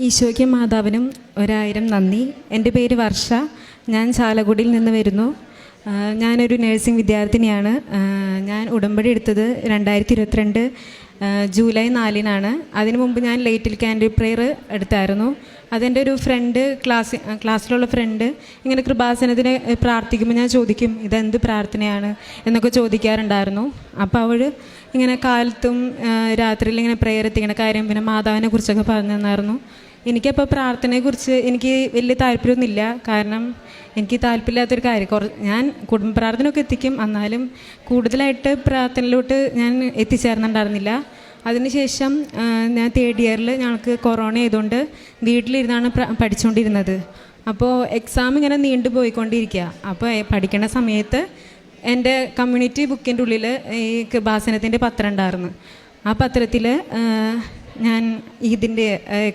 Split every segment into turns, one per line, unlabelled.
ഈശോയ്ക്കും മാതാവിനും 1000 നന്ദി. എൻ്റെ പേര് വർഷ. ഞാൻ ചാലക്കുടിയിൽ നിന്ന് വരുന്നു. ഞാനൊരു നഴ്സിംഗ് വിദ്യാർത്ഥിനിയാണ്. ഞാൻ ഉടമ്പടി എടുത്തത് 2022 ജൂലൈ 4-നാണ്. അതിനു മുമ്പ് ഞാൻ ലേറ്റിൽ ക്യാൻഡിൽ പ്രെയർ എടുത്തായിരുന്നു. അതെൻ്റെ ഒരു ഫ്രണ്ട്, ക്ലാസ്സിലുള്ള ഫ്രണ്ട് ഇങ്ങനെ കൃപാസനത്തിന് പ്രാർത്ഥിക്കുമ്പോൾ ഞാൻ ചോദിക്കും ഇതെന്ത് പ്രാർത്ഥനയാണ് എന്നൊക്കെ ചോദിക്കാറുണ്ടായിരുന്നു. അപ്പോൾ അവൾ ഇങ്ങനെ കാലത്തും രാത്രിയിൽ ഇങ്ങനെ പ്രെയർ എത്തിക്കുന്ന കാര്യം പിന്നെ മാതാവിനെ കുറിച്ചൊക്കെ പറഞ്ഞു തന്നായിരുന്നു. എനിക്കപ്പോൾ പ്രാർത്ഥനയെക്കുറിച്ച് എനിക്ക് വലിയ താല്പര്യമൊന്നുമില്ല. കാരണം എനിക്ക് താല്പര്യമില്ലാത്തൊരു കാര്യം ഞാൻ കുടുംബ പ്രാർത്ഥനയൊക്കെ എത്തിക്കും, എന്നാലും കൂടുതലായിട്ട് പ്രാർത്ഥനയിലോട്ട് ഞാൻ എത്തിച്ചേർന്നിട്ടുണ്ടായിരുന്നില്ല. അതിനുശേഷം ഞാൻ 3rd ഇയറിൽ ഞങ്ങൾക്ക് കൊറോണ ആയതുകൊണ്ട് വീട്ടിലിരുന്നാണ് പഠിച്ചുകൊണ്ടിരുന്നത്. അപ്പോൾ എക്സാം ഇങ്ങനെ നീണ്ടുപോയിക്കൊണ്ടിരിക്കുക. അപ്പോൾ പഠിക്കുന്ന സമയത്ത് എൻ്റെ കമ്മ്യൂണിറ്റി ബുക്കിൻ്റെ ഉള്ളിൽ ഈ കൃപാസനത്തിൻ്റെ പത്രം ഉണ്ടായിരുന്നു. ആ പത്രത്തിൽ ഞാൻ ഇതിൻ്റെ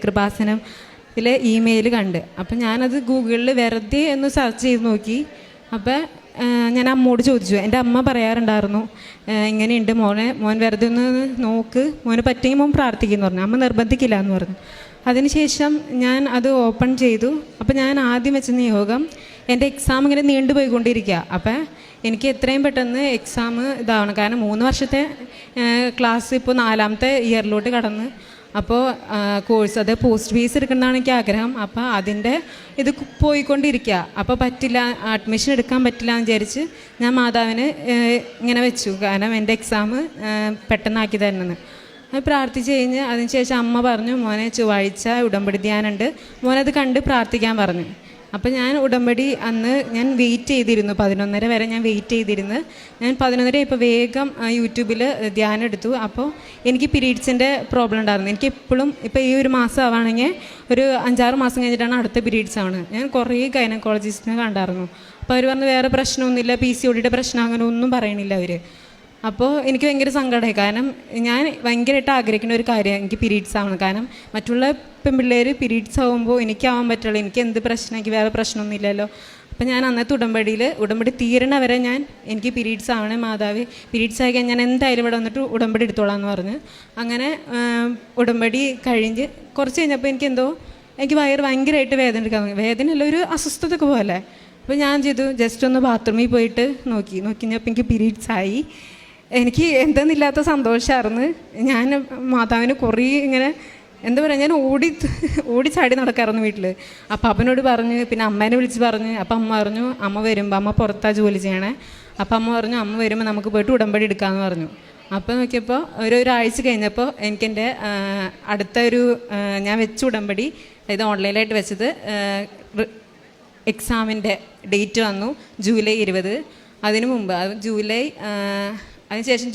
കൃപാസനത്തിലെ ഇമെയിൽ കണ്ട്. അപ്പം ഞാനത് ഗൂഗിളിൽ വെറുതെ ഒന്ന് സെർച്ച് ചെയ്ത് നോക്കി. അപ്പോൾ ഞാൻ അമ്മോട് ചോദിച്ചു. എൻ്റെ അമ്മ പറയാറുണ്ടായിരുന്നു ഇങ്ങനെയുണ്ട് മോൻ വെറുതെ ഒന്ന് നോക്ക്, മോന് പറ്റിയെങ്കിൽ മോൻ പ്രാർത്ഥിക്കുമെന്ന് പറഞ്ഞു. അമ്മ നിർബന്ധിക്കില്ല എന്ന് പറഞ്ഞു. അതിനുശേഷം ഞാൻ അത് ഓപ്പൺ ചെയ്തു. അപ്പോൾ ഞാൻ ആദ്യം വെച്ച നിയോഗം എൻ്റെ എക്സാം ഇങ്ങനെ നീണ്ടുപോയിക്കൊണ്ടിരിക്കുക. അപ്പോൾ എനിക്ക് എത്രയും പെട്ടെന്ന് എക്സാം ഇതാവണം. കാരണം 3 വർഷത്തെ ക്ലാസ് ഇപ്പോൾ 4ാമത്തെ ഇയറിലോട്ട് കടന്ന്. അപ്പോൾ കോഴ്സ് അത് പോസ്റ്റ് ഫീസ് എടുക്കുന്നതാണ് എനിക്ക് ആഗ്രഹം. അപ്പോൾ അതിൻ്റെ ഇത് പോയിക്കൊണ്ടിരിക്കുക. അപ്പോൾ പറ്റില്ല, അഡ്മിഷൻ എടുക്കാൻ പറ്റില്ല എന്ന് വിചാരിച്ച് ഞാൻ മാതാവിന് ഇങ്ങനെ വെച്ചു. കാരണം എൻ്റെ എക്സാം പെട്ടെന്നാക്കി തരണമെന്ന് അത് പ്രാർത്ഥിച്ച് കഴിഞ്ഞ് അതിനുശേഷം അമ്മ പറഞ്ഞു മോനെ ചൊവ്വാഴ്ച ഉടമ്പടി ധ്യാനമുണ്ട്, മോനത് കണ്ട് പ്രാർത്ഥിക്കാൻ പറഞ്ഞു. അപ്പോൾ ഞാൻ ഉടമ്പടി അന്ന് ഞാൻ വെയിറ്റ് ചെയ്തിരുന്നു. 11:30 വരെ ഞാൻ വെയിറ്റ് ചെയ്തിരുന്നു. ഞാൻ 11:30 ഇപ്പോൾ വേഗം യൂട്യൂബിൽ ധ്യാനം എടുത്തു. അപ്പോൾ എനിക്ക് പീരീഡ്സിൻ്റെ പ്രോബ്ലം ഉണ്ടായിരുന്നു. എനിക്ക് എപ്പോഴും ഇപ്പോൾ ഈ ഒരു മാസം ആവുകയാണെങ്കിൽ ഒരു 5-6 മാസം കഴിഞ്ഞിട്ടാണ് അടുത്ത പീരീഡ്സ് ആണ്. ഞാൻ കുറേ ഗൈനക്കോളജിസ്റ്റിനെ കണ്ടായിരുന്നു. അപ്പോൾ അവർ പറഞ്ഞു വേറെ പ്രശ്നമൊന്നുമില്ല, PCODയുടെ പ്രശ്നം അങ്ങനെ ഒന്നും പറയണില്ല അവർ. അപ്പോൾ എനിക്ക് ഭയങ്കര സങ്കടമായി. കാരണം ഞാൻ ഭയങ്കരമായിട്ട് ആഗ്രഹിക്കുന്ന ഒരു കാര്യമാണ് എനിക്ക് പീരീഡ്സ് ആവണം. കാരണം മറ്റുള്ള പെൺപിള്ളേർ പീരീഡ്സ് ആകുമ്പോൾ എനിക്കാവാൻ പറ്റുള്ളൂ. എനിക്ക് എന്ത് പ്രശ്നം, എനിക്ക് വേറെ പ്രശ്നമൊന്നുമില്ലല്ലോ. അപ്പോൾ ഞാൻ അന്നത്തെ ഉടമ്പടി തീരണ വരെ എനിക്ക് പീരീഡ്സ് ആവണേ മാതാവ്, പീരീഡ്സ് ആയി കഴിഞ്ഞാൽ ഞാൻ എന്തായാലും ഇവിടെ വന്നിട്ട് ഉടമ്പടി എടുത്തോളാം എന്ന് പറഞ്ഞ് അങ്ങനെ ഉടമ്പടി കഴിഞ്ഞ് കുറച്ച് കഴിഞ്ഞപ്പോൾ എനിക്ക് വയറ് ഭയങ്കരമായിട്ട് വേദന എടുക്കാൻ തുടങ്ങി. വേദനയല്ല, ഒരു അസ്വസ്ഥതയൊക്കെ പോലെ. അപ്പോൾ ഞാൻ ചെയ്തു ജസ്റ്റ് ഒന്ന് ബാത്റൂമിൽ പോയിട്ട് നോക്കിയപ്പോൾ എനിക്ക് പീരീഡ്സ് ആയി. എനിക്ക് എന്തെന്നില്ലാത്ത സന്തോഷമായിരുന്നു. ഞാൻ മാതാവിന് കുറേ ഇങ്ങനെ എന്താ പറയുക, ഞാൻ ഓടി ചാടി നടക്കാറുണ്ട് വീട്ടിൽ. അപ്പോൾ അപ്പനോട് പറഞ്ഞ് പിന്നെ അമ്മേനെ വിളിച്ച് പറഞ്ഞ്. അപ്പം അമ്മ പറഞ്ഞു അമ്മ വരുമ്പോൾ, അമ്മ പുറത്താണ് ജോലി ചെയ്യണേ. അപ്പം അമ്മ പറഞ്ഞു അമ്മ വരുമ്പോൾ നമുക്ക് പോയിട്ട് ഉടമ്പടി എടുക്കാമെന്ന് പറഞ്ഞു. അപ്പോൾ നോക്കിയപ്പോൾ ഒരാഴ്ച കഴിഞ്ഞപ്പോൾ എനിക്കെൻ്റെ ഞാൻ വെച്ച ഉടമ്പടി ഇത് ഓൺലൈനായിട്ട് വെച്ചത് എക്സാമിൻ്റെ ഡേറ്റ് വന്നു ജൂലൈ 20. അതിനു മുമ്പ് അതിനുശേഷം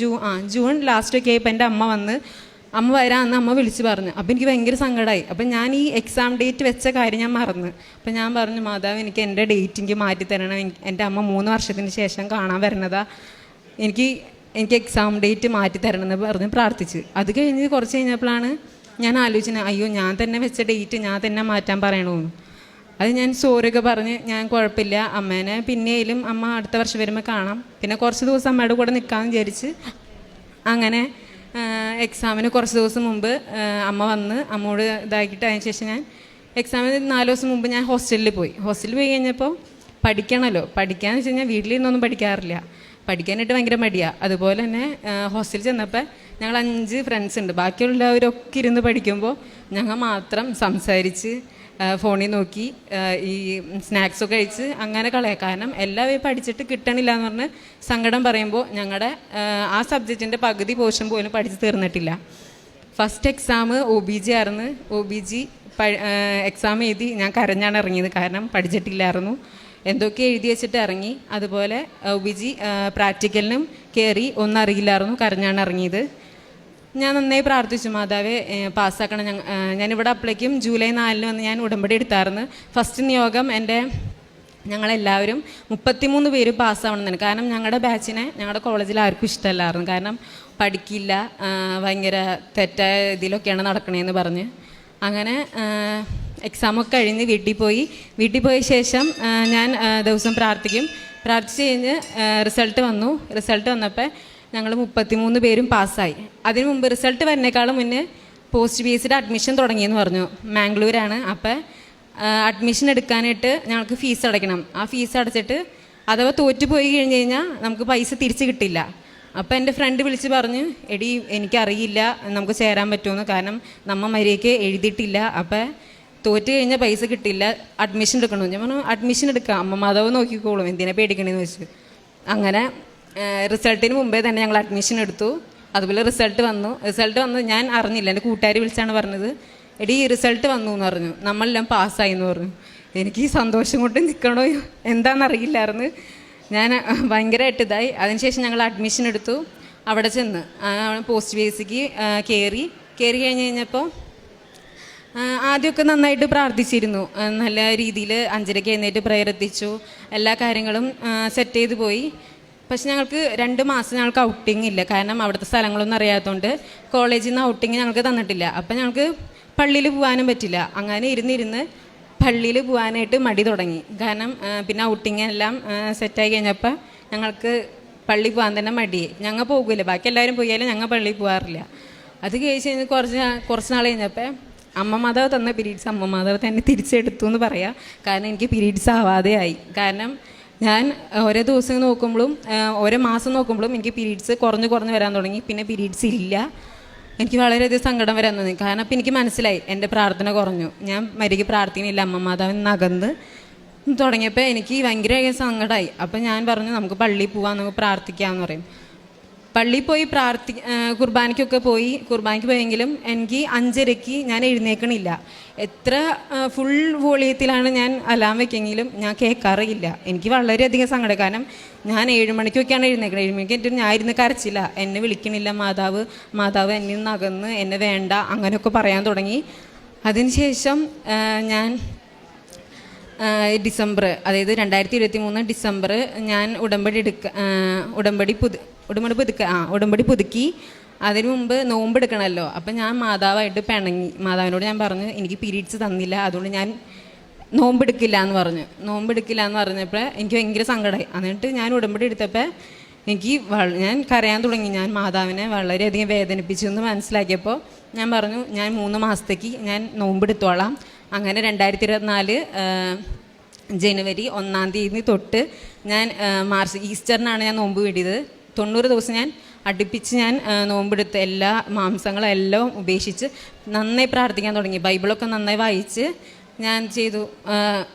ജൂൺ ലാസ്റ്റൊക്കെ ആയപ്പോൾ എൻ്റെ അമ്മ വരാമെന്ന് അമ്മ വിളിച്ച് പറഞ്ഞു. അപ്പോൾ എനിക്ക് ഭയങ്കര സങ്കടമായി. അപ്പം ഞാൻ ഈ എക്സാം ഡേറ്റ് വെച്ച കാര്യം ഞാൻ മറന്നു. അപ്പം ഞാൻ പറഞ്ഞു മാതാവ് എനിക്ക് എൻ്റെ ഡേറ്റ് എനിക്ക് മാറ്റിത്തരണം, എൻ്റെ അമ്മ 3 വർഷത്തിന് ശേഷം കാണാൻ വരുന്നതാ, എനിക്ക് എക്സാം ഡേറ്റ് മാറ്റിത്തരണം എന്ന് പറഞ്ഞ് പ്രാർത്ഥിച്ച്. അത് കഴിഞ്ഞ് കുറച്ച് കഴിഞ്ഞപ്പോഴാണ് ഞാൻ ആലോചിച്ചത് അയ്യോ ഞാൻ തന്നെ വെച്ച ഡേറ്റ് ഞാൻ തന്നെ മാറ്റാൻ പറയണമെന്ന്. അത് ഞാൻ സോറിയൊക്കെ പറഞ്ഞ് ഞാൻ കുഴപ്പമില്ല അമ്മേനെ പിന്നെയും അമ്മ അടുത്ത വർഷം വരുമ്പോൾ കാണാം, പിന്നെ കുറച്ച് ദിവസം അമ്മയുടെ കൂടെ നിൽക്കാമെന്ന് വിചാരിച്ച് അങ്ങനെ എക്സാമിന് കുറച്ച് ദിവസം മുമ്പ് അമ്മ വന്ന് അമ്മയോട് ഇതാക്കിയിട്ട് അതിന് ശേഷം ഞാൻ എക്സാമിന് 4 ദിവസം മുമ്പ് ഞാൻ ഹോസ്റ്റലിൽ പോയി കഴിഞ്ഞപ്പോൾ പഠിക്കണമല്ലോ. പഠിക്കാന്ന് വെച്ച് കഴിഞ്ഞാൽ വീട്ടിലിരുന്നൊന്നും പഠിക്കാറില്ല, പഠിക്കാനായിട്ട് ഭയങ്കര മടിയാണ്. അതുപോലെ തന്നെ ഹോസ്റ്റലിൽ ചെന്നപ്പോൾ ഞങ്ങൾ 5 ഫ്രണ്ട്സ് ഉണ്ട്. ബാക്കിയുള്ളവരൊക്കെ ഇരുന്ന് പഠിക്കുമ്പോൾ ഞങ്ങൾ മാത്രം സംസാരിച്ച് ഫോണിൽ നോക്കി ഈ സ്നാക്സൊക്കെ കഴിച്ച് അങ്ങനെ കളയാം. കാരണം എല്ലാവരും പഠിച്ചിട്ട് കിട്ടണില്ല എന്ന് പറഞ്ഞ് സങ്കടം പറയുമ്പോൾ ഞങ്ങളുടെ ആ സബ്ജക്റ്റിൻ്റെ പകുതി പോർഷൻ പോലും പഠിച്ച് തീർന്നിട്ടില്ല. ഫസ്റ്റ് എക്സാം OBG ആയിരുന്നു. OBG എക്സാം എഴുതി ഞാൻ കരഞ്ഞാണ് ഇറങ്ങിയത്, കാരണം പഠിച്ചിട്ടില്ലായിരുന്നു. എന്തൊക്കെ എഴുതി വെച്ചിട്ട് ഇറങ്ങി. അതുപോലെ OBG പ്രാക്ടിക്കലിനും കയറി, ഒന്നും അറിയില്ലായിരുന്നു, കരഞ്ഞാണ് ഇറങ്ങിയത്. ഞാൻ നന്നായി പ്രാർത്ഥിച്ചു മാതാവേ പാസ്സാക്കണം. ഞാനിവിടെ അപ്പോഴേക്കും ജൂലൈ 4 വന്ന് ഞാൻ ഉടമ്പടി എടുത്തായിരുന്നു. ഫസ്റ്റ് നിയോഗം ഞങ്ങളെല്ലാവരും 33 പേര് പാസ്സാവണമെന്നാണ്. കാരണം ഞങ്ങളുടെ ബാച്ചിനെ ഞങ്ങളുടെ കോളേജിൽ ആർക്കും ഇഷ്ടമല്ലായിരുന്നു. കാരണം പഠിക്കില്ല, ഭയങ്കര തെറ്റായ ഇതിലൊക്കെയാണ് നടക്കണേന്ന് പറഞ്ഞ്. അങ്ങനെ എക്സാമൊക്കെ കഴിഞ്ഞ് വീട്ടിൽ പോയ ശേഷം ഞാൻ ദിവസം പ്രാർത്ഥിച്ച് കഴിഞ്ഞ് റിസൾട്ട് വന്നപ്പോൾ ഞങ്ങൾ 33 പേരും പാസ്സായി. അതിനു മുമ്പ് റിസൾട്ട് വരുന്നേക്കാളും മുന്നേ പോസ്റ്റ് ബേസ്ഡ് അഡ്മിഷൻ തുടങ്ങിയെന്ന് പറഞ്ഞു. മാംഗ്ലൂരാണ്. അപ്പോൾ അഡ്മിഷൻ എടുക്കാനായിട്ട് ഞങ്ങൾക്ക് ഫീസ് അടയ്ക്കണം. ആ ഫീസ് അടച്ചിട്ട് അഥവാ തോറ്റു പോയി കഴിഞ്ഞ് കഴിഞ്ഞാൽ നമുക്ക് പൈസ തിരിച്ച് കിട്ടില്ല. അപ്പോൾ എൻ്റെ ഫ്രണ്ട് വിളിച്ച് പറഞ്ഞു, എടി എനിക്കറിയില്ല നമുക്ക് ചേരാൻ പറ്റുമെന്ന്, കാരണം നമ്മ മര്യാദയ്ക്ക് എഴുതിയിട്ടില്ല, അപ്പോൾ തോറ്റ് കഴിഞ്ഞാൽ പൈസ കിട്ടില്ല, അഡ്മിഷൻ എടുക്കണമെന്ന്. ഞാൻ പറഞ്ഞു അഡ്മിഷൻ എടുക്കാം, അമ്മ മാധവ് നോക്കിക്കോളും, എന്തിനാ പേടിക്കണമെന്ന് വെച്ചു. അങ്ങനെ റിസൾട്ടിന് മുമ്പേ തന്നെ ഞങ്ങൾ അഡ്മിഷൻ എടുത്തു. അതുപോലെ റിസൾട്ട് വന്നു. ഞാൻ അറിഞ്ഞില്ല, എൻ്റെ കൂട്ടുകാർ വിളിച്ചാണ് പറഞ്ഞത്, എടി റിസൾട്ട് വന്നു എന്ന് പറഞ്ഞു, നമ്മളെല്ലാം പാസ്സായി എന്ന് പറഞ്ഞു. എനിക്ക് ഈ സന്തോഷം കൊണ്ട് നിൽക്കണോ എന്താണെന്നറിയില്ലായിരുന്നു. ഞാൻ ഭയങ്കരമായിട്ട് ഇതായി. അതിനുശേഷം ഞങ്ങൾ അഡ്മിഷൻ എടുത്തു. അവിടെ ചെന്ന് പോസ്റ്റ് ബേസിക്ക് കയറി കഴിഞ്ഞപ്പോൾ ആദ്യമൊക്കെ നന്നായിട്ട് പ്രാർത്ഥിച്ചിരുന്നു. നല്ല രീതിയിൽ 5:30 എഴുന്നേറ്റ് പ്രയർ എത്തിച്ചു. എല്ലാ കാര്യങ്ങളും സെറ്റ് ചെയ്ത് പോയി. പക്ഷെ ഞങ്ങൾക്ക് 2 മാസം ഞങ്ങൾക്ക് ഔട്ടിങ് ഇല്ല, കാരണം അവിടുത്തെ സ്ഥലങ്ങളൊന്നും അറിയാത്തതുകൊണ്ട് കോളേജിൽ നിന്ന് ഔട്ടിങ് ഞങ്ങൾക്ക് തന്നിട്ടില്ല. അപ്പം ഞങ്ങൾക്ക് പള്ളിയിൽ പോകാനും പറ്റില്ല. അങ്ങനെ ഇരുന്നിരുന്ന് പള്ളിയിൽ പോകാനായിട്ട് മടി തുടങ്ങി. കാരണം പിന്നെ ഔട്ടിങ് എല്ലാം സെറ്റായി കഴിഞ്ഞപ്പോൾ ഞങ്ങൾക്ക് പള്ളി പോകാൻ തന്നെ മടിയായി. ഞങ്ങൾ പോകില്ല, ബാക്കി എല്ലാവരും പോയാലും ഞങ്ങൾ പള്ളിയിൽ പോകാറില്ല. അത് കഴിച്ച് കഴിഞ്ഞ് കുറച്ച് നാൾ കഴിഞ്ഞപ്പോൾ അമ്മ മാതാവ് തന്ന പീരീഡ്സ് അമ്മ മാതാവ് തന്നെ തിരിച്ചെടുത്തു എന്ന് പറയാം. കാരണം എനിക്ക് പീരീഡ്സ് ആവാതെ ആയി. കാരണം ഞാൻ ഓരോ ദിവസം നോക്കുമ്പോഴും ഓരോ മാസം നോക്കുമ്പോഴും എനിക്ക് പീരീഡ്സ് കുറഞ്ഞ് വരാൻ തുടങ്ങി. പിന്നെ പീരീഡ്സ് ഇല്ല. എനിക്ക് വളരെയധികം സങ്കടം വരാൻ തോന്നി. കാരണം അപ്പം എനിക്ക് മനസ്സിലായി എൻ്റെ പ്രാർത്ഥന കുറഞ്ഞു, ഞാൻ മരിക്ക് പ്രാർത്ഥനയില്ല, അമ്മ മാതാവിൽ നകന്ന് തുടങ്ങിയപ്പോൾ എനിക്ക് ഭയങ്കര സങ്കടമായി. അപ്പം ഞാൻ പറഞ്ഞു നമുക്ക് പള്ളിയിൽ പോകാം, നമുക്ക് പ്രാർത്ഥിക്കാമെന്ന് പറയും. പള്ളിയിൽ പോയി കുർബാനയ്ക്ക് പോയെങ്കിലും എനിക്ക് 5:30 ഞാൻ എഴുന്നേക്കണില്ല. എത്ര ഫുൾ വോളിയത്തിലാണ് ഞാൻ അലാം വെക്കെങ്കിലും ഞാൻ കേൾക്കാറില്ല. എനിക്ക് വളരെയധികം സങ്കടം. കാരണം ഞാൻ 7 മണിക്കൊക്കെയാണ് എഴുന്നേക്കുന്നത്. 7 മണിക്ക് എന്നിട്ട് ഞാൻ ഇരുന്ന് കരച്ചില്ല, എന്നെ വിളിക്കണില്ല മാതാവ് എന്നിൽ നിന്ന് അകന്ന്, എന്നെ വേണ്ട, അങ്ങനെയൊക്കെ പറയാൻ തുടങ്ങി. അതിനുശേഷം ഞാൻ ഡിസംബർ, അതായത് 2023 ഡിസംബർ ഞാൻ ഉടമ്പടി പുതുക്കി. അതിനു മുമ്പ് നോമ്പെടുക്കണമല്ലോ. അപ്പം ഞാൻ മാതാവായിട്ട് പിണങ്ങി. മാതാവിനോട് ഞാൻ പറഞ്ഞു എനിക്ക് പീരീഡ്സ് തന്നില്ല, അതുകൊണ്ട് ഞാൻ നോമ്പെടുക്കില്ല എന്ന് പറഞ്ഞപ്പോൾ എനിക്ക് ഭയങ്കര സങ്കടമായി. എന്നിട്ട് ഞാൻ ഉടമ്പടി എടുത്തപ്പോൾ ഞാൻ കരയാൻ തുടങ്ങി. ഞാൻ മാതാവിനെ വളരെയധികം വേദനിപ്പിച്ചു എന്ന് മനസ്സിലാക്കിയപ്പോൾ ഞാൻ പറഞ്ഞു ഞാൻ 3 മാസത്തേക്ക് ഞാൻ നോമ്പെടുത്തോളാം. അങ്ങനെ 2024 ജനുവരി 1-ാം തീയതി തൊട്ട് ഞാൻ മാർച്ച് ഈസ്റ്ററിനാണ് ഞാൻ നോമ്പ് വീടിയത്. 90 ദിവസം ഞാൻ അടുപ്പിച്ച് ഞാൻ നോമ്പെടുത്ത് എല്ലാ മാംസങ്ങളെല്ലാം ഉപേക്ഷിച്ച് നന്നായി പ്രാർത്ഥിക്കാൻ തുടങ്ങി. ബൈബിളൊക്കെ നന്നായി വായിച്ച് ഞാൻ ചെയ്തു.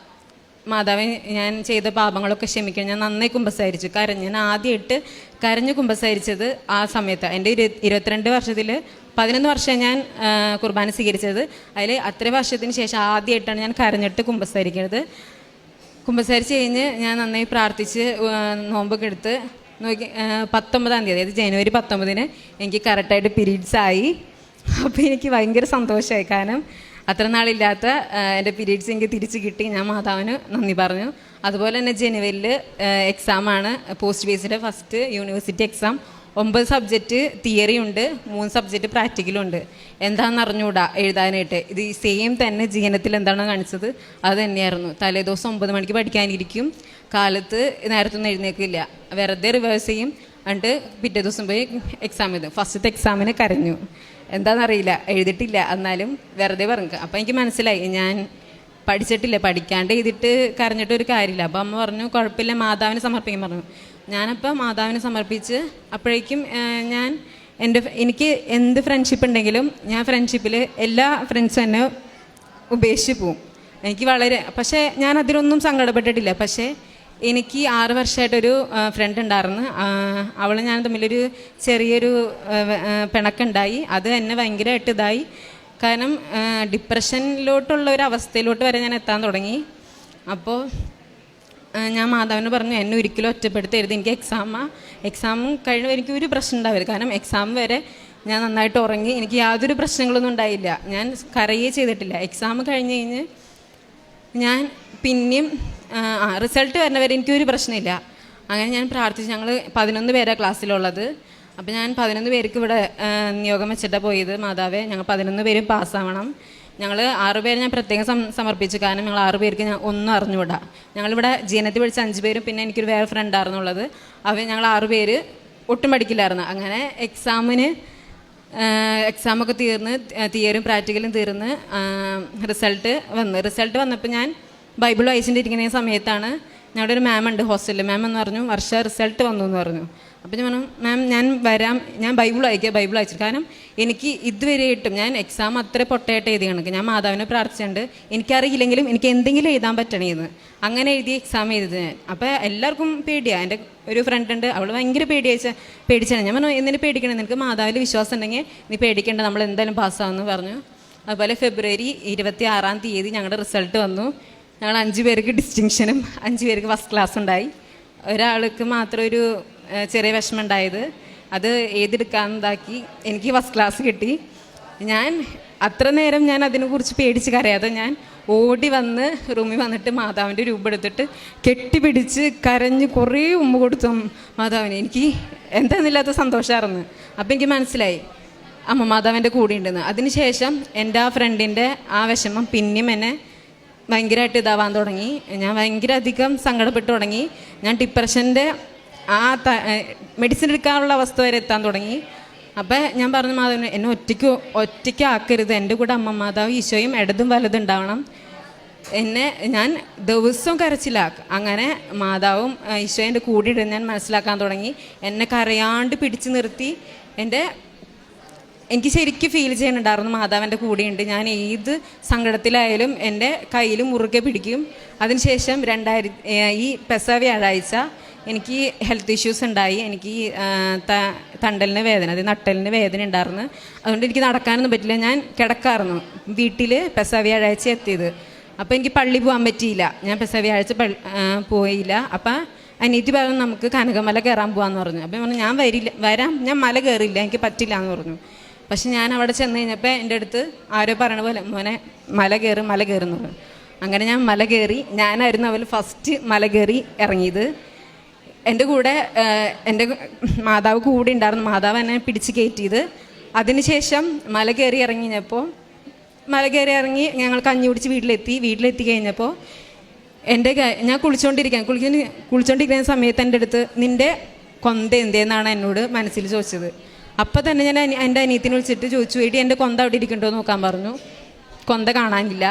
മാതാവേ ഞാൻ ചെയ്ത പാപങ്ങളൊക്കെ ക്ഷമിക്കണം. ഞാൻ നന്നായി കുമ്പസാരിച്ചു, ഞാൻ ആദ്യമായിട്ട് കരഞ്ഞ് കുമ്പസാരിച്ചത് ആ സമയത്ത്. എൻ്റെ 22 വർഷത്തിൽ 11 വർഷം ഞാൻ കുർബാന സ്വീകരിച്ചത്. അതിൽ അത്ര വർഷത്തിന് ശേഷം ആദ്യമായിട്ടാണ് ഞാൻ കരഞ്ഞിട്ട് കുമ്പസാരിക്കുന്നത്. കുമ്പസാരിച്ച് കഴിഞ്ഞ് ഞാൻ നന്നായി പ്രാർത്ഥിച്ച് നോമ്പൊക്കെ എടുത്ത് നോക്കി 19-ാം തീയതി, അതായത് ജനുവരി 19-ന് എനിക്ക് കറക്റ്റായിട്ട് പീരീഡ്സ് ആയി. അപ്പോൾ എനിക്ക് ഭയങ്കര സന്തോഷമായി. കാരണം അത്ര നാളില്ലാത്ത എൻ്റെ പീരീഡ്സ് എനിക്ക് തിരിച്ച് കിട്ടി. ഞാൻ മാതാവിന് നന്ദി പറഞ്ഞു. അതുപോലെ തന്നെ ജനുവരിയിൽ എക്സാമാണ്, post based first university exam. 9 subject theory ഉണ്ട്, 3 സബ്ജക്റ്റ് പ്രാക്ടിക്കലും ഉണ്ട്. എന്താണെന്ന് അറിഞ്ഞുകൂടാ എഴുതാനായിട്ട്. ഇത് ഈ സെയിം തന്നെ ജീവനത്തിൽ എന്താണ് കാണിച്ചത് അത് തന്നെയായിരുന്നു. തലേദിവസം 9 മണിക്ക് പഠിക്കാനിരിക്കും, കാലത്ത് നേരത്തൊന്നും എഴുന്നേക്കില്ല, വെറുതെ റിവേഴ്സ് ചെയ്യും. എന്നിട്ട് പിറ്റേ ദിവസം പോയി എക്സാം എഴുതും. ഫസ്റ്റത്തെ എക്സാമിന് കരഞ്ഞു, എന്താണെന്നറിയില്ല, എഴുതിയിട്ടില്ല, എന്നാലും വെറുതെ പറഞ്ഞു. അപ്പോൾ എനിക്ക് മനസ്സിലായി ഞാൻ പഠിച്ചിട്ടില്ല, പഠിക്കാണ്ട് എഴുതിയിട്ട് കരഞ്ഞിട്ടൊരു കാര്യമില്ല. അപ്പോൾ അമ്മ പറഞ്ഞു കുഴപ്പമില്ല, മാതാവിനെ സമർപ്പിക്കാൻ പറഞ്ഞു. ഞാനപ്പോൾ മാതാവിനെ സമർപ്പിച്ച് അപ്പോഴേക്കും എനിക്ക് എന്ത് ഫ്രണ്ട്ഷിപ്പ് ഉണ്ടെങ്കിലും ഞാൻ ഫ്രണ്ട്ഷിപ്പിൽ എല്ലാ ഫ്രണ്ട്സും എന്നെ ഉപേക്ഷിച്ച് പോവും. എനിക്ക് പക്ഷേ ഞാൻ അതിലൊന്നും സങ്കടപ്പെട്ടിട്ടില്ല. പക്ഷേ എനിക്ക് 6 വർഷമായിട്ടൊരു ഫ്രണ്ട് ഉണ്ടായിരുന്നു. അവൾ ഞാൻ തമ്മിലൊരു ചെറിയൊരു പിണക്കുണ്ടായി. അത് എന്നെ ഭയങ്കരമായിട്ട് ഇതായി. കാരണം ഡിപ്രഷനിലോട്ടുള്ള ഒരു അവസ്ഥയിലോട്ട് വരെ ഞാൻ എത്താൻ തുടങ്ങി. അപ്പോൾ ഞാൻ മാതാവിന് പറഞ്ഞു എന്നെ ഒരിക്കലും ഒറ്റപ്പെടുത്തരുത്, എനിക്ക് എക്സാം കഴിഞ്ഞ് എനിക്ക് ഒരു പ്രശ്നം ഉണ്ടാവരുത്. കാരണം എക്സാം വരെ ഞാൻ നന്നായിട്ട് ഉറങ്ങി, എനിക്ക് യാതൊരു പ്രശ്നങ്ങളൊന്നും ഉണ്ടായില്ല, ഞാൻ കരയേ ചെയ്തിട്ടില്ല. എക്സാം കഴിഞ്ഞ് ഞാൻ പിന്നെയും റിസൾട്ട് വരുന്നവരെ എനിക്കൊരു പ്രശ്നമില്ല. അങ്ങനെ ഞാൻ പ്രാർത്ഥിച്ചു. ഞങ്ങൾ 11 പേരാണ് ക്ലാസ്സിലുള്ളത്. അപ്പോൾ ഞാൻ 11 പേർക്ക് ഇവിടെ നിയോഗം വെച്ചിട്ടാണ് പോയത്. മാതാവേ ഞങ്ങൾ 11 പേരും പാസ്സാവണം. ഞങ്ങൾ 6 പേര് ഞാൻ പ്രത്യേകം സമർപ്പിച്ചു. കാരണം ഞങ്ങൾ 6 പേർക്ക് ഞാൻ ഒന്നും അറിഞ്ഞുകൂടാ. ഞങ്ങളിവിടെ ജീനത്തിൽ പഠിച്ച 5 പേരും പിന്നെ എനിക്കൊരു വേറെ ഫ്രണ്ടായിരുന്നുള്ളത്. ഞങ്ങൾ 6 പേര് ഒട്ടും പഠിക്കില്ലായിരുന്നു. അങ്ങനെ എക്സാമിന് എക്സാമൊക്കെ തീർന്ന് തിയറിയും പ്രാക്ടിക്കലും തീർന്ന് റിസൾട്ട് വന്നപ്പോൾ ഞാൻ ബൈബിൾ വായിച്ചിട്ടിരിക്കുന്ന സമയത്താണ് ഞങ്ങളുടെ ഒരു മാം ഉണ്ട് ഹോസ്റ്റലിൽ. മാം എന്ന് പറഞ്ഞു, വർഷ റിസൾട്ട് വന്നു എന്ന് പറഞ്ഞു. അപ്പോൾ ഞാൻ പറഞ്ഞു, മാം ഞാൻ വരാം, ഞാൻ ബൈബിൾ വായിച്ചു. കാരണം എനിക്ക് ഇതുവരെയായിട്ടും ഞാൻ എക്സാം അത്ര പൊട്ടയായിട്ട് എഴുതി കണക്ക്. ഞാൻ മാതാവിനെ പ്രാർത്ഥിച്ചിട്ടുണ്ട്, എനിക്കറിയില്ലെങ്കിലും എനിക്ക് എന്തെങ്കിലും എഴുതാൻ പറ്റണേന്ന്. അങ്ങനെ എഴുതി എക്സാം എഴുതി ഞാൻ. അപ്പോൾ എല്ലാവർക്കും പേടിയാണ്. എൻ്റെ ഒരു ഫ്രണ്ട് ഉണ്ട്, അവൾ ഭയങ്കര പേടിച്ചാണ്. ഞാൻ പറഞ്ഞു, എന്തിനു പേടിക്കണം, നിനക്ക് മാതാവിൽ വിശ്വാസം ഉണ്ടെങ്കിൽ നീ പേടിക്കേണ്ട, നമ്മൾ എന്തായാലും പാസ്സാവുമെന്ന് പറഞ്ഞു. അതുപോലെ ഫെബ്രുവരി 26 ഞങ്ങളുടെ റിസൾട്ട് വന്നു. ഞങ്ങൾ 5 പേർക്ക് ഡിസ്റ്റിങ്ഷനും 5 പേർക്ക് ഫസ്റ്റ് ക്ലാസ് ഉണ്ടായി. ഒരാൾക്ക് മാത്രം ഒരു ചെറിയ വിഷമം ഉണ്ടായത്, അത് ഏതെടുക്കാമെന്നാക്കി എനിക്ക് ഫസ്റ്റ് ക്ലാസ് കിട്ടി. ഞാൻ അത്ര നേരം ഞാൻ അതിനെക്കുറിച്ച് പേടിച്ച് കരയാതെ ഞാൻ ഓടി വന്ന് റൂമിൽ വന്നിട്ട് മാതാവിൻ്റെ രൂപം എടുത്തിട്ട് കെട്ടിപ്പിടിച്ച് കരഞ്ഞ് കുറേ ഉമ്മ കൊടുത്തു മാതാവിന്. എനിക്ക് എന്താന്നില്ലാത്ത സന്തോഷമായിരുന്നു. അപ്പം എനിക്ക് മനസ്സിലായി അമ്മ മാതാവിൻ്റെ കൂടെ ഉണ്ടെന്ന്. അതിനുശേഷം എൻ്റെ ആ ഫ്രണ്ടിൻ്റെ ആ വിഷമം പിന്നെയും എന്നെ ഭയങ്കരമായിട്ട് ഇതാവാൻ തുടങ്ങി. ഞാൻ ഭയങ്കര അധികം സങ്കടപ്പെട്ടു തുടങ്ങി. ഞാൻ ഡിപ്രഷൻ്റെ ആ മെഡിസിൻ എടുക്കാനുള്ള അവസ്ഥ വരെ എത്താൻ തുടങ്ങി. അപ്പം ഞാൻ പറഞ്ഞു, മാതാവിന് എന്നെ ഒറ്റയ്ക്ക് ആക്കരുത്, എൻ്റെ കൂടെ അമ്മ മാതാവ് ഈശോയും ഇടതും വലതും ഉണ്ടാവണം. ഞാൻ ദിവസവും കരച്ചിലാക്കും. അങ്ങനെ മാതാവും ഈശോയുടെ കൂടെ ഇടുന്ന ഞാൻ മനസ്സിലാക്കാൻ തുടങ്ങി. എന്നെ കരയാണ്ട് പിടിച്ചു നിർത്തി. എനിക്ക് ശരിക്കും ഫീൽ ചെയ്യുന്നുണ്ടായിരുന്നു മാതാവിൻ്റെ കൂടെയുണ്ട്. ഞാൻ ഏത് സങ്കടത്തിലായാലും എൻ്റെ കയ്യിൽ മുറുകെ പിടിക്കും. അതിനുശേഷം ഈ പെസഹ വ്യാഴാഴ്ച എനിക്ക് ഹെൽത്ത് ഇഷ്യൂസ് ഉണ്ടായി. എനിക്ക് തണ്ടലിന് വേദന, അത് നട്ടലിന് വേദന ഉണ്ടായിരുന്നു. അതുകൊണ്ട് എനിക്ക് നടക്കാനൊന്നും പറ്റില്ല. ഞാൻ കിടക്കായിരുന്നു വീട്ടിൽ. പെസഹ വ്യാഴാഴ്ച എത്തിയത്. അപ്പോൾ എനിക്ക് പള്ളി പോകാൻ പറ്റിയില്ല. ഞാൻ പെസഹ വ്യാഴാഴ്ച പോയില്ല. അപ്പം അനിയത്തി പറഞ്ഞു, നമുക്ക് കനകമല കയറാൻ പോകാമെന്ന് പറഞ്ഞു. അപ്പം പറഞ്ഞു, ഞാൻ വരാം, ഞാൻ മല കയറില്ല, എനിക്ക് പറ്റില്ല എന്ന് പറഞ്ഞു. പക്ഷെ ഞാൻ അവിടെ ചെന്ന് കഴിഞ്ഞപ്പോൾ എൻ്റെ അടുത്ത് ആരോ പറയണ പോലെ, മോനെ മല കയറുന്നു പറഞ്ഞു. അങ്ങനെ ഞാൻ മല കയറി. ഞാനായിരുന്നു അവൾ ഫസ്റ്റ് മല കയറി ഇറങ്ങിയത്. എൻ്റെ കൂടെ എൻ്റെ മാതാവ് കൂടെ ഉണ്ടായിരുന്നു. മാതാവ് എന്നെ പിടിച്ച് കയറ്റിയത്. അതിനുശേഷം മല കയറി ഇറങ്ങി ഞങ്ങൾ കഞ്ഞി കുടിച്ച് വീട്ടിലെത്തി കഴിഞ്ഞപ്പോൾ ഞാൻ കുളിച്ചുകൊണ്ടിരിക്കുന്ന സമയത്ത് എൻ്റെ അടുത്ത്, നിൻ്റെ കൊന്ത എന്തേന്നാണ് എന്നോട് മനസ്സിൽ ചോദിച്ചത്. അപ്പം തന്നെ ഞാൻ എൻ്റെ അനിയത്തിനെ വിളിച്ചിട്ട് ചോദിച്ചു, എടി എൻ്റെ കൊന്ത അവിടെ ഇരിക്കണ്ടോ നോക്കാൻ പറഞ്ഞു. കൊന്ത കാണാനില്ല.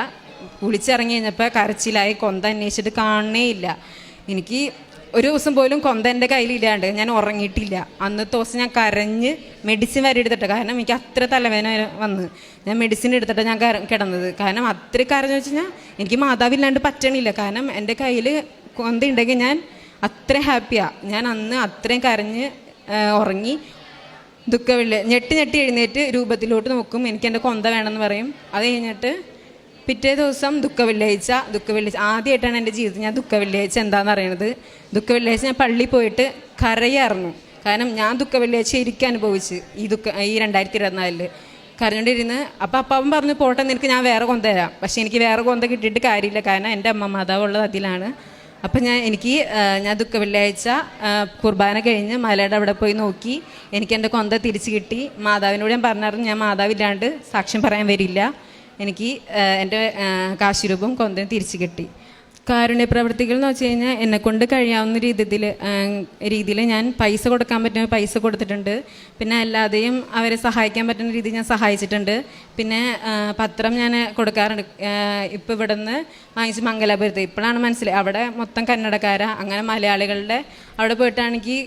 കുളിച്ചിറങ്ങി കഴിഞ്ഞപ്പോൾ കരച്ചിലായി. കൊന്ത അന്വേഷിച്ചിട്ട് കാണണേ ഇല്ല. എനിക്ക് ഒരു ദിവസം പോലും കൊന്ത എൻ്റെ കയ്യിലില്ലാണ്ട് ഞാൻ ഉറങ്ങിയിട്ടില്ല. അന്നത്തെ ദിവസം ഞാൻ കരഞ്ഞ് മെഡിസിൻ വരെ എടുത്തിട്ട്, കാരണം എനിക്ക് അത്ര തലവേദന വന്ന് ഞാൻ മെഡിസിൻ എടുത്തിട്ട് ഞാൻ കിടന്നത്. കാരണം അത്ര കരഞ്ഞു വെച്ച് കഴിഞ്ഞാൽ എനിക്ക് മാതാവില്ലാണ്ട് പറ്റണില്ല. കാരണം എൻ്റെ കയ്യിൽ കൊന്ത ഉണ്ടെങ്കിൽ ഞാൻ അത്ര ഹാപ്പിയാണ്. ഞാൻ അന്ന് അത്രയും കരഞ്ഞ് ഉറങ്ങി. ഞെട്ടി എഴുന്നേറ്റ് രൂപത്തിലോട്ട് നോക്കും, എനിക്ക് എൻ്റെ കൊന്ത വേണമെന്ന് പറയും. അത് കഴിഞ്ഞിട്ട് പിറ്റേ ദിവസം ദുഃഖവെള്ളിയാഴ്ച ആദ്യമായിട്ടാണ് എൻ്റെ ജീവിതത്തിൽ ഞാൻ ദുഃഖവെള്ളിയാഴ്ച എന്താണെന്ന് അറിയണത്. ദുഃഖവെള്ളിയാഴ്ച ഞാൻ പള്ളിയിൽ പോയിട്ട് കരയായിരുന്നു. കാരണം ഞാൻ ദുഃഖവെള്ളിയാഴ്ച ശരിക്കും അനുഭവിച്ച് ഈ 2024 കരഞ്ഞോണ്ടിരുന്ന്. അപ്പം അപ്പാവൻ പറഞ്ഞു, പോട്ടെ നിനക്ക് ഞാൻ വേറെ കൊന്ത തരാം. പക്ഷേ എനിക്ക് വേറെ കൊന്ത കിട്ടിയിട്ട് കാര്യമില്ല, കാരണം എൻ്റെ അമ്മ മാതാവ് ഉള്ളത് അതിലാണ്. അപ്പം ഞാൻ ദുഃഖവെള്ളിയാഴ്ച കുർബാന കഴിഞ്ഞ് മലയുടെ അവിടെ പോയി നോക്കി. എനിക്ക് എൻ്റെ കൊന്ത തിരിച്ച് കിട്ടി. മാതാവിനോട് ഞാൻ പറഞ്ഞായിരുന്നു, ഞാൻ മാതാവില്ലാണ്ട് സാക്ഷ്യം പറയാൻ വരില്ല. എനിക്ക് എൻ്റെ കാശിരൂപം കൊന്തയും തിരിച്ച് കിട്ടി. കാരുണ്യ പ്രവർത്തികൾ എന്ന് വെച്ച് കഴിഞ്ഞാൽ എന്നെക്കൊണ്ട് കഴിയാവുന്ന രീതിയിൽ ഞാൻ പൈസ കൊടുക്കാൻ പറ്റുന്ന പൈസ കൊടുത്തിട്ടുണ്ട്. പിന്നെ അല്ലാതെയും അവരെ സഹായിക്കാൻ പറ്റുന്ന രീതിയിൽ ഞാൻ സഹായിച്ചിട്ടുണ്ട്. പിന്നെ പത്രം ഞാൻ കൊടുക്കാറുണ്ട്. ഇപ്പോൾ ഇവിടെ നിന്ന് വാങ്ങിച്ച് മംഗലാപുരത്ത്, ഇപ്പോഴാണ് മനസ്സിലായി അവിടെ മൊത്തം കന്നഡക്കാരാ. അങ്ങനെ മലയാളികളുടെ അവിടെ പോയിട്ടാണെങ്കിൽ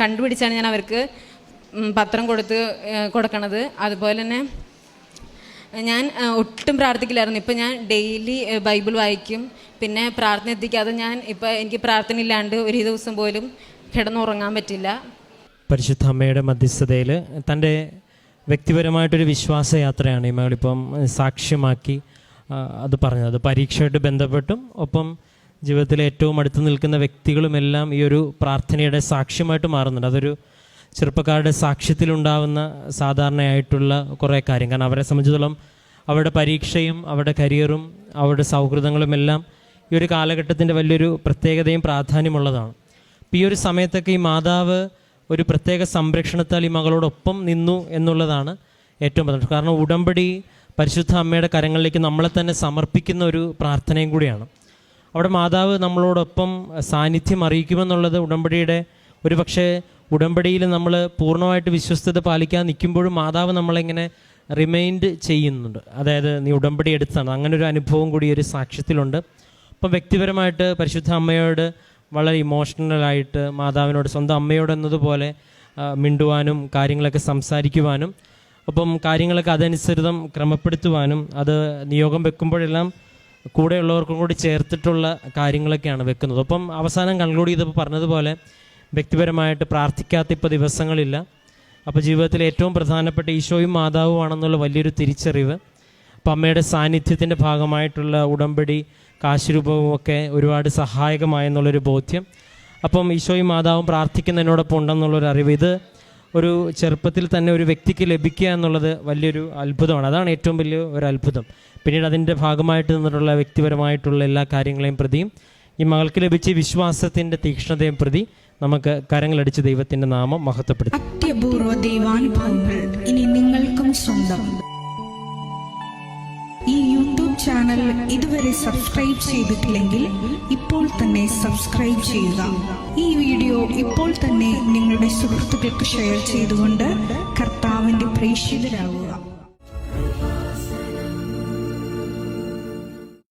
കണ്ടുപിടിച്ചാണ് ഞാൻ അവർക്ക് പത്രം കൊടുക്കണത്. അതുപോലെ തന്നെ ഞാൻ ഒട്ടും പ്രാർത്ഥിക്കില്ലായിരുന്നു. ഇപ്പം ഞാൻ ഡെയിലി ബൈബിൾ വായിക്കും. പിന്നെ പ്രാർത്ഥന എത്തിക്കാതെ എനിക്ക് പ്രാർത്ഥന ഇല്ലാണ്ട് ഒരു ദിവസം പോലും കിടന്നുറങ്ങാൻ പറ്റില്ല.
പരിശുദ്ധ അമ്മയുടെ മധ്യസ്ഥതയിൽ തൻ്റെ വ്യക്തിപരമായിട്ടൊരു വിശ്വാസയാത്രയാണ് ഈ മകളിപ്പം സാക്ഷ്യമാക്കി അത് പറഞ്ഞത്. അത് പരീക്ഷയായിട്ട് ബന്ധപ്പെട്ടും ഒപ്പം ജീവിതത്തിലെ ഏറ്റവും അടുത്ത് നിൽക്കുന്ന വ്യക്തികളുമെല്ലാം ഈ ഒരു പ്രാർത്ഥനയുടെ സാക്ഷ്യമായിട്ട് മാറുന്നുണ്ട്. അതൊരു ചെറുപ്പക്കാരുടെ സാക്ഷ്യത്തിലുണ്ടാവുന്ന സാധാരണയായിട്ടുള്ള കുറേ കാര്യം. കാരണം അവരെ സംബന്ധിച്ചിടത്തോളം അവരുടെ പരീക്ഷയും അവരുടെ കരിയറും അവരുടെ സൗഹൃദങ്ങളുമെല്ലാം ഈ ഒരു കാലഘട്ടത്തിൻ്റെ വലിയൊരു പ്രത്യേകതയും പ്രാധാന്യമുള്ളതാണ്. അപ്പോൾ ഈ ഒരു സമയത്തൊക്കെ ഈ മാതാവ് ഒരു പ്രത്യേക സംരക്ഷണത്താൽ ഈ മകളോടൊപ്പം നിന്നു എന്നുള്ളതാണ് ഏറ്റവും പ്രധാനം. കാരണം ഉടമ്പടി പരിശുദ്ധ അമ്മയുടെ കരങ്ങളിലേക്ക് നമ്മളെ തന്നെ സമർപ്പിക്കുന്ന ഒരു പ്രാർത്ഥനയും കൂടിയാണ്. അവിടെ മാതാവ് നമ്മളോടൊപ്പം സാന്നിധ്യം അറിയിക്കുമെന്നുള്ളത് ഉടമ്പടിയുടെ ഒരു പക്ഷേ ഉടമ്പടിയിൽ നമ്മൾ പൂർണ്ണമായിട്ട് വിശ്വസ്തത പാലിക്കാൻ നിൽക്കുമ്പോഴും മാതാവ് നമ്മളെങ്ങനെ റിമൈൻഡ് ചെയ്യുന്നുണ്ട്. അതായത് നീ ഉടമ്പടി എടുത്താണ്, അങ്ങനെ ഒരു അനുഭവം കൂടി ഒരു സാക്ഷ്യത്തിലുണ്ട്. അപ്പം വ്യക്തിപരമായിട്ട് പരിശുദ്ധ അമ്മയോട് വളരെ ഇമോഷണലായിട്ട് മാതാവിനോട് സ്വന്തം അമ്മയോട് എന്നതുപോലെ മിണ്ടുവാനും കാര്യങ്ങളൊക്കെ സംസാരിക്കുവാനും ഒപ്പം കാര്യങ്ങളൊക്കെ അതനുസൃതം ക്രമപ്പെടുത്തുവാനും അത് നിയോഗം വെക്കുമ്പോഴെല്ലാം കൂടെയുള്ളവർക്കും കൂടി ചേർത്തിട്ടുള്ള കാര്യങ്ങളൊക്കെയാണ് വെക്കുന്നത്. ഒപ്പം അവസാനം കൺക്ലൂഡ് ചെയ്തപ്പോൾ പറഞ്ഞതുപോലെ വ്യക്തിപരമായിട്ട് പ്രാർത്ഥിക്കാത്ത ഇപ്പോൾ ദിവസങ്ങളില്ല. അപ്പോൾ ജീവിതത്തിൽ ഏറ്റവും പ്രധാനപ്പെട്ട ഈശോയും മാതാവുമാണെന്നുള്ള വലിയൊരു തിരിച്ചറിവ്. അപ്പം അമ്മയുടെ സാന്നിധ്യത്തിൻ്റെ ഭാഗമായിട്ടുള്ള ഉടമ്പടി കാശുരൂപവും ഒക്കെ ഒരുപാട് സഹായകമായെന്നുള്ളൊരു ബോധ്യം. അപ്പം ഈശോയും മാതാവും പ്രാർത്ഥിക്കുന്നതിനോടൊപ്പം ഉണ്ടെന്നുള്ളൊരു അറിവ്, ഇത് ഒരു ചെറുപ്പത്തിൽ തന്നെ ഒരു വ്യക്തിക്ക് ലഭിക്കുക എന്നുള്ളത് വലിയൊരു അത്ഭുതമാണ്. അതാണ് ഏറ്റവും വലിയ ഒരു അത്ഭുതം. പിന്നീട് അതിൻ്റെ ഭാഗമായിട്ട് നിന്നിട്ടുള്ള വ്യക്തിപരമായിട്ടുള്ള എല്ലാ കാര്യങ്ങളെയും പ്രതിയും ഈ മകൾക്ക് ലഭിച്ച വിശ്വാസത്തിൻ്റെ തീക്ഷ്ണതയും പ്രതി നമുക്ക് കരങ്ങളടിച്ച് ദൈവത്തിൻ്റെ നാമം മഹത്വപ്പെടുത്തും.
അത്യപൂർവ ദൈവാനുഭവങ്ങൾ ഇനി നിങ്ങൾക്കും സ്വന്തം. ഈ യൂട്യൂബ് ചാനൽ ഇതുവരെ സബ്സ്ക്രൈബ് ചെയ്തിട്ടില്ലെങ്കിൽ ഇപ്പോൾ തന്നെ സബ്സ്ക്രൈബ് ചെയ്യുക. ഈ വീഡിയോ ഇപ്പോൾ തന്നെ നിങ്ങളുടെ സുഹൃത്തുക്കൾക്ക് ഷെയർ ചെയ്തുകൊണ്ട് കർത്താവിന്റെ പ്രേക്ഷിതരാകുക.